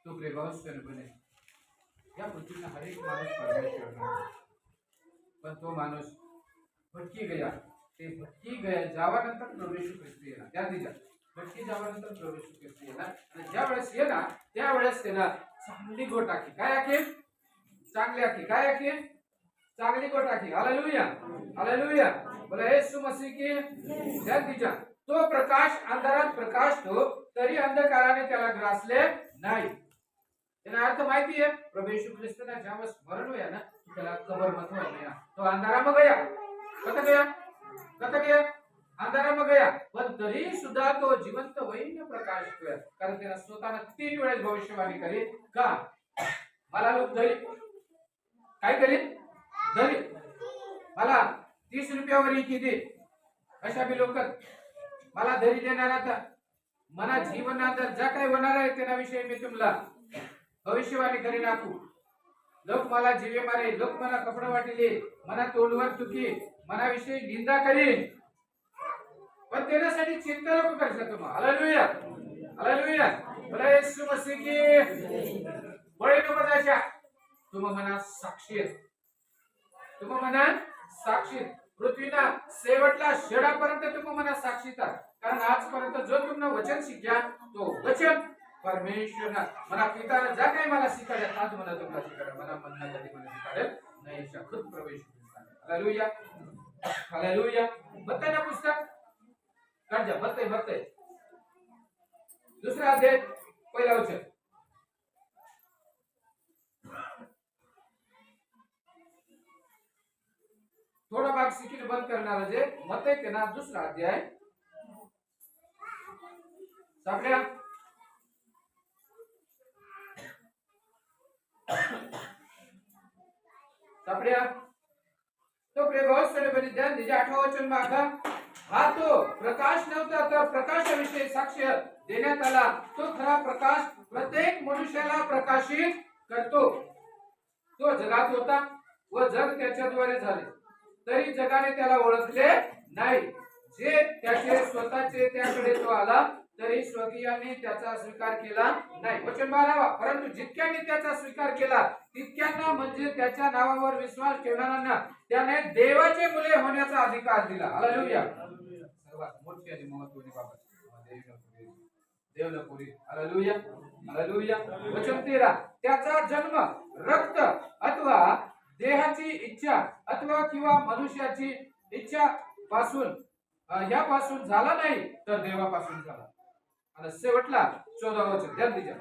तो प्रेमास्वर बने. या पृथ्वीला हर एक माणूस परमेश्वर नाही. पण तो माणूस भटकी गया. ते भटकी गया जावानंतर प्रभू येशू ख्रिस्त येणार. त्या दिवशी भटकी जावानंतर प्रभू येशू ख्रिस्त येणार आणि ज्या वेळेस येणार त्यावेळेस त्याला चांगली गोट आखी. काय आखी? चांगली आखी. काय आखी? चांगली गोट आखी. Hallelujah, hallelujah. बोला येशू मसीह की जय. तिच्या तो प्रकाश अंधारात प्रकाशतो तरी अंधकाराने त्याला ग्रासले नाही. त्याला अर्थ माहिती आहे. प्रभू येशू ख्रिस्तना ज्यावेळेस मरण होया ना त्याला कबर मध्ये गया. तो अंधारामध्ये गया. कथा गया? कथा गया? अंधारामध्ये गया. पण तरी सुद्धा तो जिवंत वैन्य प्रकाश होया. कारण त्याला स्वतःला 3 वेळेस भविष्यवाणी करी का मला लोक धरी काय करी धरी मला 30 रुपयावर इकी दे. अशा बी लोक मला धरी देणार. आता मना जीवनात ज्या काही होणार आहे त्याविषयी मी तुम्हाला भविष्यवाणी करी नाखू. लोक मला जीवे मारे. लोक मला कपडे वाटिले. मना तोंडवर चुकी मनाविषयी निंदा करी. पण त्यासाठी चिंता नको करता तुम्ही. Hallelujah, hallelujah. बोला येशू मसीह की बळे नको जाशा. तुम्ही मना साक्षी आहेत. तुम्ही मना साक्षी. पृथ्वीना शेवटला शेडापर्यंत तुम्ही मना साक्षीता. कारण आजपर्यंत जो तुम्हाला वचन शिक्या तो वचन परमेश्वर मला पिताने ज्या काही मला शिकायला आज मला तुम्हाला शिकायला मला म्हणणं कधी मला शिकायला नाही. खुद प्रवेश. Hallelujah, hallelujah. बताय ना पुस्तक काढ जा. बताय दुसरा अध्याय पहिला वचन. थोडा भाग शिकील बंद करणार जे मत आहे ना. दुसरा अध्याय सापड्या सापड्या तो बहुत सारे बलिदान दीजिए. 8वां वचन मागा. हा तो प्रकाश नव्हता तर प्रकाशाविषयी साक्ष देण्यात आला. तो खरा प्रकाश प्रत्येक मनुष्याला प्रकाशित करतो. तो जगात होता व जग त्याच्याद्वारे झाले तरी जगाने त्याला ओळखले नाही. जे त्याचे स्वतःचे त्याकडे तो आला तरी स्वकीयांनी त्याचा स्वीकार केला नाही. वचन 12. परंतु जितक्यांनी त्याचा स्वीकार केला तितक्यांना म्हणजे त्याच्या नावावर विश्वास ठेवणाऱ्यांना त्याने देवाचे मुले होण्याचा अधिकार दिला. हालेलुया. सर्वात मोठी आणि महत्त्वाची बाबत देवलपुरी. Hallelujah, hallelujah. वचन 13. त्याचा जन्म रक्त अथवा देहाची इच्छा अथवा किंवा मनुष्याची इच्छा पासून यापासून झाला नाही तर देवापासून झाला. आणि शेवटला 14 वचन ध्यान द्या.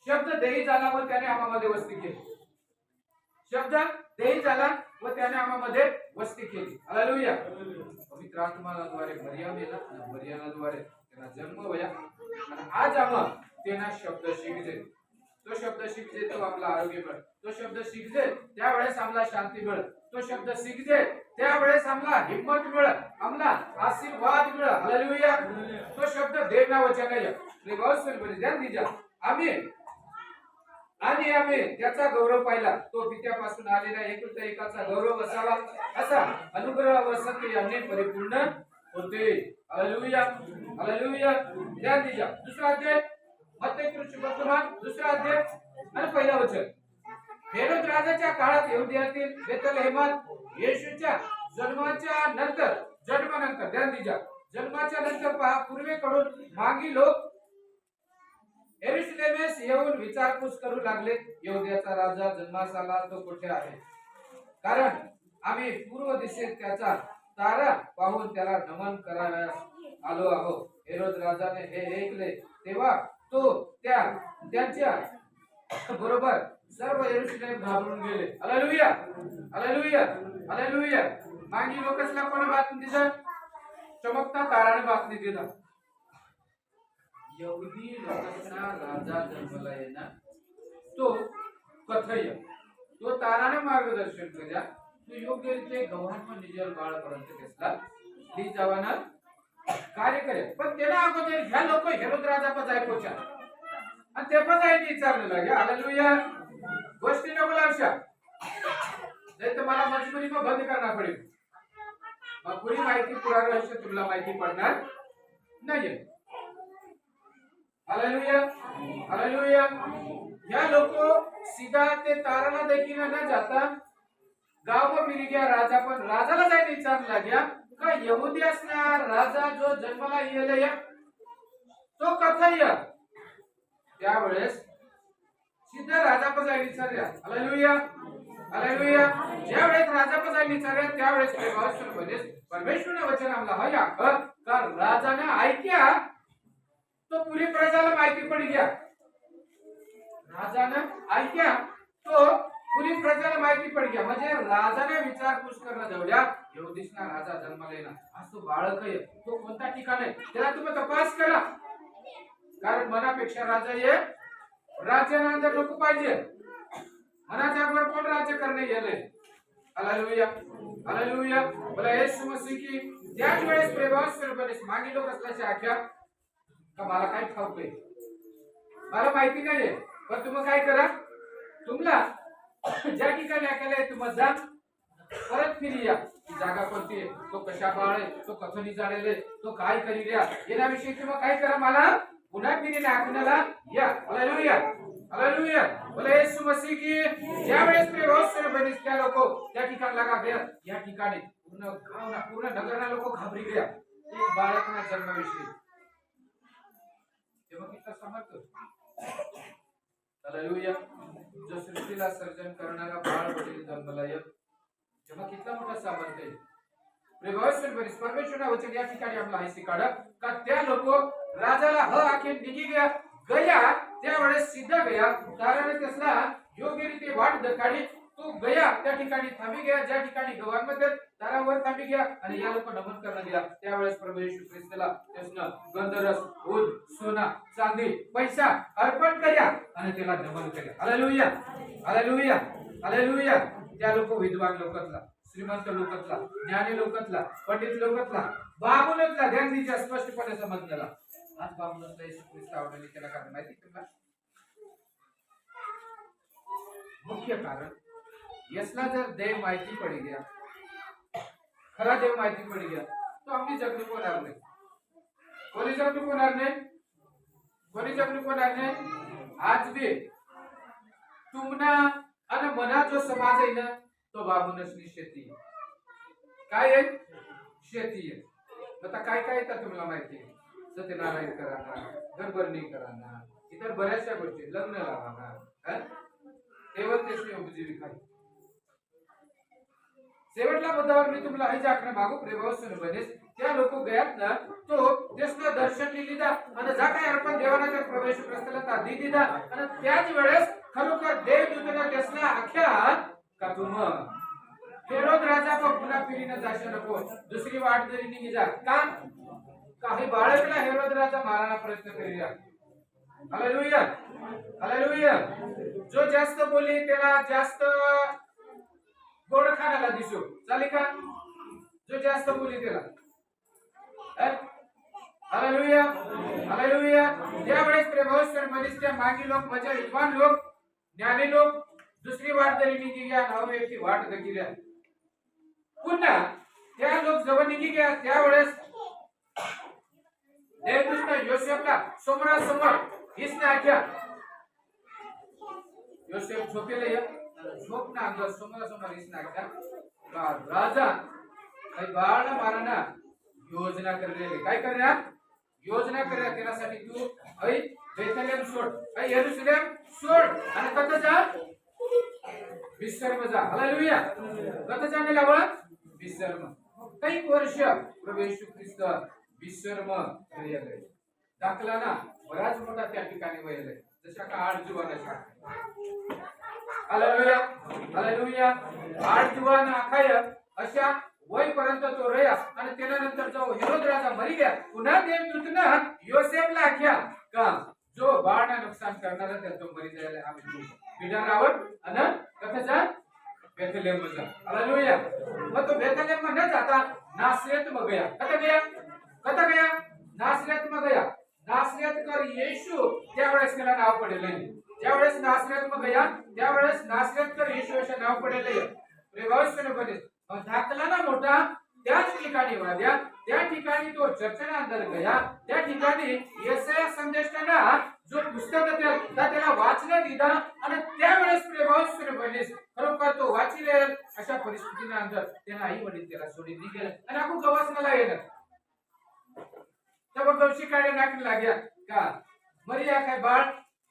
शब्द देही झाला व त्याने आम्हामध्ये वस्ती केली. शब्द देही झाला व त्याने आम्हामध्ये वस्ती केली. हालेलुया. पवित्र आत्म्याद्वारे मरियम येला आणि मरियमद्वारे त्याला जन्म होया आणि आज आम्हा तेना शब्द शिकजे. तो शब्द शिकजे तो आपला आरोग्य मिळ. तो शब्द शिकजे त्यावेळेस आम्हाला शांती मिळ. तो शब्द शिकजे त्यावेळेस आम्हाला हिम्मत मिळ. आम्हाला आशीर्वाद मिळ. हालेलुया. तो शब्द देवना वचन आहे. देवावर बलिदान दीजा. आम्ही त्याचा गौरव पाहिला. तो पित्यापासून आलेला एकुलता एकाचा गौरव असावा असा अनुग्रह व सत्य यांनी परिपूर्ण होते. Hallelujah, hallelujah. ध्यान दीजा. दुसरा अध्याय मत्ती वर्तमान दुसरा अध्याय आणि पहिला वचन. हेरोद राजाच्या काळात यहुदियातील बेथलेहेमात येशूच्या जन्मानंतर ध्यान दीजा. जन्माच्या नंतर पहा पूर्वेकडून मागी लोक यरूशलेमेस येऊन विचारपूस करू लागले. यहुदियाचा राजा जन्मास आला तो कुठे आहे? कारण आम्ही पूर्व दिशेत त्याचा तारा पाहून त्याला नमन करावयास आलो आहोत. हेरोद राजाने हे ऐकले तेव्हा तो त्यांच्या बरोबर सर्व यरूशलेम घाबरून गेले. Hallelujah, hallelujah, hallelujah. मागी लोकांना कोण बातमी दिला? चमकता ताराने बातमी दिला. यहुदी लोकांना राजा जन्मला आहे ना तो कथय तो ताराने मार्गदर्शन कर्या. तो योग्य रीते गव्हाण निजल बाळपर्यंत घेतला ती जवाना कार्य करे. पण त्याला अगोदर ह्या लोक हेरोद राजा पण जाय पोचा आणि ते पण जायने विचारलं लागे. हालेलुया. गोष्टी नको लक्षात नाही तर मला मजबुरी में बंद करना पडेल. मग पुरी माहिती पुरा रहस्य तुला माहिती पडणार नाही. Hallelujah, hallelujah. या लोको सीधा ते ताराला देखील न जाता गाव फिरी गया राजा, पण राजाला जायला विचारला गया का यहुदी असणार राजा जो जन्माला येले तो कथा या त्यावेळेस सीधा राजा पण जायला विचारल्या. Hallelujah hallelujah. ज्यावेळेस राजा पण जायला विचारल्या त्यावेळेस परमेश्वरने वचन आम्हाला हया का राजाने ऐक्या तो पुरी प्रजाला माहिती पडी गया. राजाने ऐक्या तो पुरी प्रजाला माहिती पड गया. म्हणजे राजाने विचारपूस करणं जेवढ्या यहुदीसना राजा जन्माला येणार आज तो बाळक आहे तो कोणता ठिकाण आहे त्याला तुम्ही तपास करा. कारण मनापेक्षा राजा ये राज्याला अंदर लोक पाहिजे. मनाच्या अगोदर कोण राज्य करणे गेले. Hallelujah hallelujah. बोला येशू मसीह की त्याच वेळेस प्रेमास्पदपणे मागे लोक असल्याची आख्या का मला काय ठाऊक आहे मला माहिती नाहीये, पण तुम्ही काय करा तुम्हाला ज्या ठिकाणी ऐकायला तुम्हाला जा परत फिरी या. ती जागा कोणती आहे, तो कशा बाळ आहे, तो कथनी जाणेले, तो काय करी द्या याविषयी तुम्ही काय करा मला पुन्हा फिरीने ऐकण्याला या. Hallelujah hallelujah. बोला येशू मसीह की ज्यावेळेस प्रेमास्पदपणे त्या लोक त्या ठिकाणी लगा गया या ठिकाणी पूर्ण गावना पूर्ण नगरना लोक घाबरी गया एक बाळकना जन्माविषयी. तेव्हा किती समर्थ हालेलुया. जो सृष्टीला सर्जन करणारा बाळ वडील जन्माला येत तेव्हा कितना मोठा सामर्थ आहे. परमेश्वरने वचन या ठिकाणी आम्हाला हे शिकाडं का त्या लोक राजाला ह आखे निघी गया त्यावेळेस सिद्ध गया कारण त्यासला योग्य रीते वाट दखाडी तो गया त्या ठिकाणी थांबी गया ज्या ठिकाणी गव्हांमध्ये तारावर थांबी गया आणि या लोक नमन करणं गेला. त्यावेळेस प्रभू येशू ख्रिस्ताला त्यासनं गंधरस ऊद सोना चांदी पैसा अर्पण करा आणि त्याला नमन करा. Hallelujah hallelujah hallelujah. त्या लोक विद्वान लोकातला श्रीमंत लोकातला ज्ञानी लोकातला पंडित लोकातला बाबूनतला ध्यान दिच्या स्पष्टपणे समजण्याला आज बाबूनतला येशू ख्रिस्त आवडले त्याला कारण माहिती तुम्हाला मुख्य कारण यसला जर देव माहिती पडी गया खरा देव माहिती पडी गया तो आम्ही जगणूक होणार नाही. कोणी जगणूक होणार नाही कोणी जगणूक होणार नाही. आज भी तुमना आणि मना जो समाज आहे ना तो बाबूनसनी शेती काय आहे शेती आहे. आता काय काय येतात तुम्हाला माहिती आहे सत्यनारायण कराना घरभरणी कराना इतर बऱ्याचशा गोष्टी लग्न लावाना तेव्हा तेच उपजीविका आहे. शेवटला मुद्द्यावर मी तुम्हाला हे जाकणं मागू प्रेमावसन बनेस त्या लोक गयात ना तो देशना दर्शन लिहिदा आणि जा काय अर्पण देवाना त्या प्रवेश प्रस्थाला तादी दिदा आणि त्याच वेळेस खरोखर देव दूतना देशना आख्या का तुम हेरोद राजा को पुन्हा फिरीने जाशे नको दुसरी वाट जरी निघी जा का काही बाळकला हेरोद राजा मारायला प्रयत्न करूया. Hallelujah hallelujah. जो जास्त बोली त्याला जास्त गोड खाण्याला दिसो चालेल का जो जास्त बोली त्याला. Hallelujah hallelujah. त्यावेळेस प्रेमास्पद मनीस त्या मागी लोक म्हणजे विद्वान लोक ज्ञानी लोक दुसरी वाट जरी निघी गया नाव एकटी वाट गती गया पुन्हा त्या लोक जवळ निघी गया त्यावेळेस देवदूतने योसेफला समोरासमोर हिसने आख्या योसेफ झोपेले झोपना अंदर समोरासमोर हिसने आख्या का राजा काही बाळ माराना योजना करलेले काय करणार योजना करणार त्यासाठी तू ऐ बेथलेम सोड ऐ यरूशलेम सोड आणि कत जा विसर्म जा. हालेलुया. कत जाने लावा विसर्म. काही वर्ष प्रभू येशू ख्रिस्त विसर्म केले दाखला ना बराच मोठा त्या ठिकाणी वळले जशा का 8 जुवानाच्या. Hallelujah hallelujah. 8 जुवान आखाय अशा वय पर्यंत तो रया आणि त्यानंतर जो हेरोद राजा मरी गया पुन्हा देवदूतनं योसेफला आख्या का जो बाळना नुकसान करणारा त्या तो मरी जायला आम्ही बिडारावर आणि कथाचा बेथलेम मध्ये. हालेलुया. मग तो बेथलेम मध्ये जाता नासरेत में गया कथा गया नासरेत में गया. नासरेत कर येशू त्यावेळेस त्याला नाव पडले ज्यावेळेस नासरेत में गया त्यावेळेस नासरेत कर येशू असे नाव पडले प्रेमास्पद बने दाखला ना मोठा त्याच ठिकाणी वाद्या त्या ठिकाणी तो चर्चना अंदर गया त्या ठिकाणी येशया संदेशाना जो पुस्तक त्याला वाचण्यात दिला आणि त्यावेळेस प्रेमास्त्र बनीस खरोखर तो वाचिलेल अशा परिस्थितीने अंदर त्याला आई वडील त्याला सोडून निघेल आणि आपण गवासनाला येणार तब गवशी काढे नाक लाग्या का मरिया काय बाळ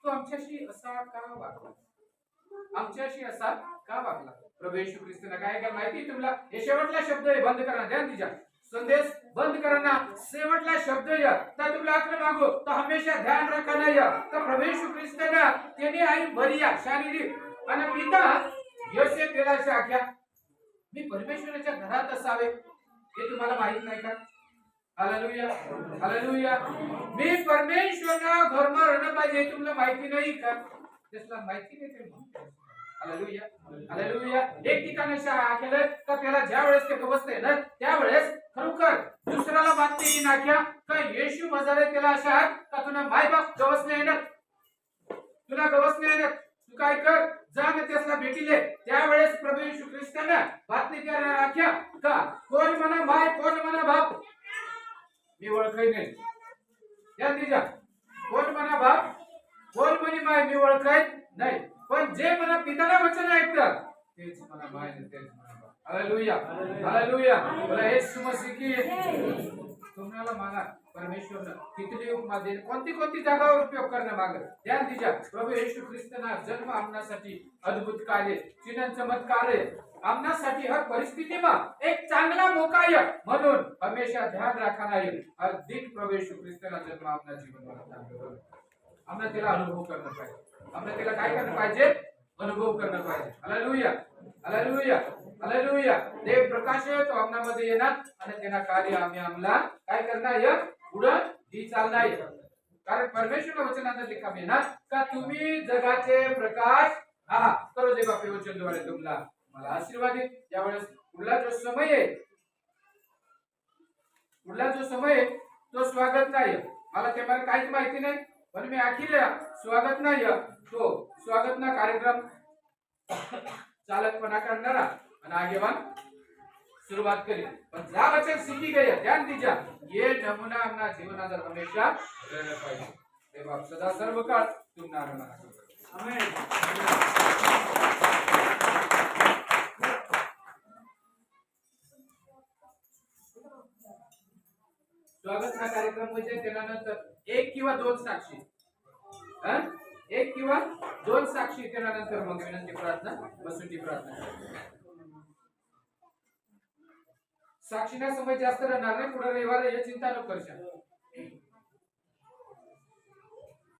तो आमच्याशी असा का वागला आमच्याशी असा का वागला प्रभू येशू ख्रिस्ताने काय माहिती तुम्हाला हे शेवटला शब्द आहे बंद करा ध्यान दीजा संदेश बंद करना शेवटला शब्द या तर तुला आखर मागो तो हमेशा ध्यान रखना या तर प्रभू येशू ख्रिस्ताने त्याने आई मरिया शारीरिक आणि पिता योसेफ त्याला अशा आख्या मी परमेश्वराच्या घरात असावे हे तुम्हाला माहित नाही का हालेलुया हालेलुया मी परमेश्वरना घरमा राहणं पाहिजे तुम्हाला माहिती नाही का त्याला माहिती नाही ते हालेलुया हालेलुया एक ठिकाणी अशा केलं का त्याला ज्या वेळेस ते बसते ना त्यावेळेस खरोखर दुसऱ्याला बातमी की नाख्या का येशू मजारे त्याला अशा का तुला माय बाप गवस नाही येणार तुला गवस नाही येणार तू काय कर जा ना त्याला भेटीले त्यावेळेस प्रभू येशू ख्रिस्ताने बातमी करायला नाख्या का कोण म्हणा माय कोण म्हणा बाप मी ओळखाय नाही या तिजा कोण म्हणा बाप कोण म्हणे माय मी ओळखाय नाही पण जे मला पिताला वचन ऐकतात तेच मला माय तेच मला बाप हालेलुया हालेलुया बोला येशू मसीह की तुम्हाला मागा परमेश्वरने किती उपमा दे कोणती जागावर उपयोग करणं माग ध्यान दीजा प्रभू येशू ख्रिस्ताना जन्म आमनासाठी अद्भुत कार्य चिन्ह चमत्कार आमनासाठी हर परिस्थितीમાં एक चांगला मोका आहे म्हणून हमेशा ध्यान राखना येईल अधिक प्रभू येशू ख्रिस्ताना जन्म आमना जीवनात आम्हाला त्याला अनुभव करणं पाहिजे आम्हाला त्याला काय करणं पाहिजे अनुभव करणं पाहिजे hallelujah hallelujah hallelujah Dev Prakash आहे तो आमनामध्ये येणार आणि त्याला कार्य आम्ही आम्हाला काय करणार आहे पुढे दी चालणार आहे कारण परमेश्वर वचनात लिखा येणार का तुम्ही जगाचे प्रकाश हा करो जे बापे वचनद्वारे तुम्हाला मला आशीर्वाद आहे त्यावेळेस पुढला जो समय आहे तो स्वागत नाही मला ते मला काहीच माहिती नाही पण मी अखिल्या स्वागत नाही तो स्वागत ना कार्यक्रम चालकपणा करणारा आणि आगेवान सुरुवात करी पण जा वचन सीखी गए ध्यान दीजा ये नमूना अपना जीवनात हमेशा रहना पाहिजे हे बाप सदा सर्व काळ तुम्हाला आनंद आमेन स्वागत हा कार्यक्रम म्हणजे त्यानंतर एक किंवा दोन साक्षी एक किंवा दोन साक्षी त्यानंतर मग विनंती प्रार्थना बसुटी प्रार्थना साक्षीना समय जास्त राहणार नाही पुढे रविवार हे चिंता नको करशा